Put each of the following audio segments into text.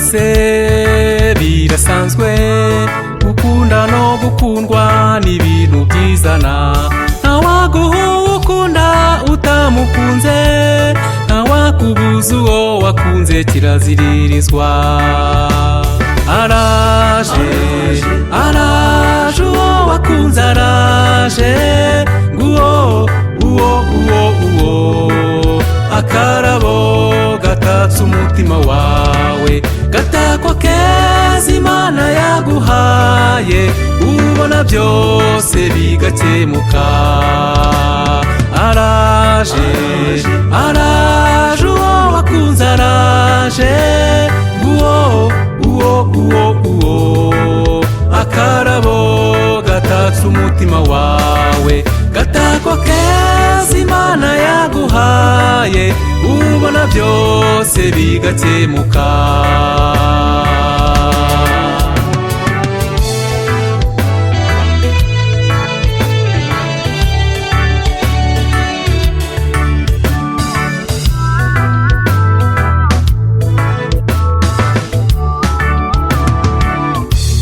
byose birasanzwe, gukunda no gukundwa ni ibintu byizana. Ntawaguha uwo ukunda utamukunze, ntawakubuza uwo wakunze kiraziririzwa. Araje araje uwo wakunze araje, nguwo uwo akarabo gatatse umutima wawe, gatakwa keza Imana yaguhaye, ubona byose bigakemuka. Araje araje uwo wakunze araje, nguwo uwo akarabo gatatse umutima wawe, gatakwa keza Imana yaguhaye, ubona byose bigakemuka.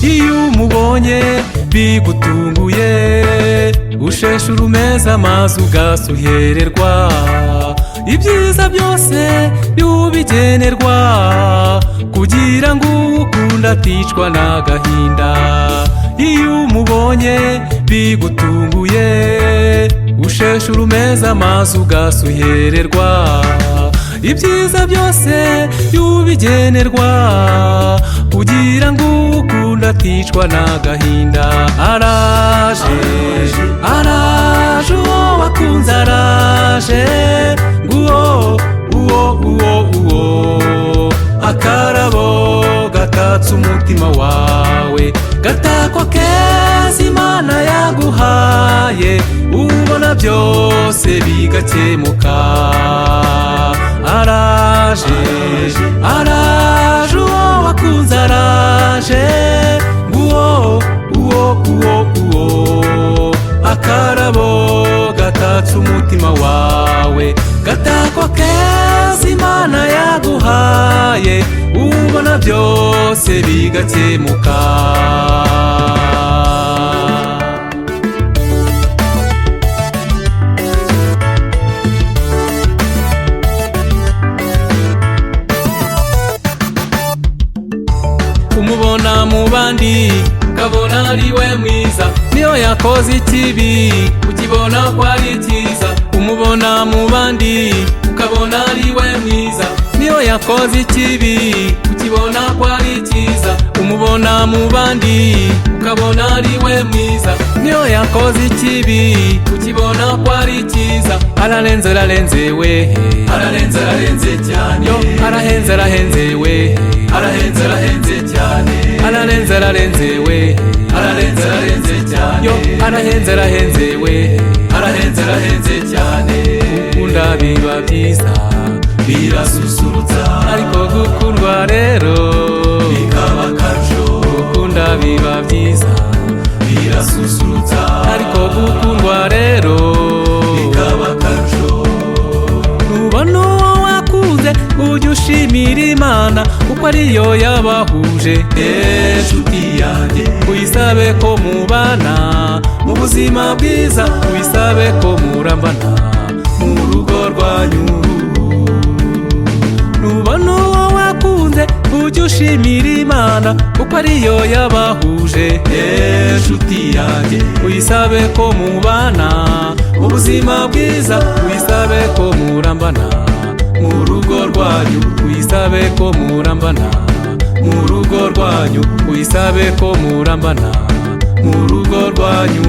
Iyo umubonye bigutunguye, usheshe urumeza amazi ugasuhererwa, ibyiza byose biwubigenerwa, kugira ngo ukunda aticwa n'agahinda. Iyo umubonye bigutunguye, usheshe urumeza amazi ugasuhererwa, ibyiza byose biwubigenerwa, kugira ngo ukunda aticwa n'agahinda. Araje araje uwo wakunze araje, nguwo uwo akarabo gatatse umutima wawe, gatakwa keza Imana yaguhaye, ubona byose bigakemuka. Araje araje uwo wakunze araje, nguwo uwo akarabo gatatse umutima wawe, gatakwa keza Imana yaguhaye, ubona byose bigakemuka. Umubona mu bandi ukabona ari we mwiza, niyo yakoze ikibi ukibona ko ari cyiza. Umubona mu bandi ukabona ari we mwiza, niyo yakoze ikibi ukibona ko ari cyiza. Umubona mu bandi ukabona ari we mwiza, niyo yakoze ikibi ukibona ko ari cyiza. Ararenze ararenze we, ararenze ararenze cyane, yo arahenze arahenze we, arahenze arahenze cyane, ararenze ararenze we, ararenze ararenze cyane, yo arahenze arahenze we, arahenze arahenze cyane. Gukunda biba byiza birasusurutsa, ariko gukundwa rero bikaba akarusho. Gukunda biba byiza birasusurutsa, ariko gukundwa rero bikaba akarusho. Nubona uwo wakunze ujye ushimira Imana, kuko ariyo yabahuje. Inshuti yanjye uyisabe ko mubana mu buzima bwiza, uyisabe ko murambana mu rugo rwanyu. Nubona uwo wakunze ujye ushimira Imana, kuko ariyo yabahuje. Inshuti yanjye uyisabe ko mubana mu buzima bwiza, uyisabe ko murambana mu rugo rwanyu, uyisabe ko murambana mu rugo rwanyu, uyisabe ko murambana mu rugo rwanyu.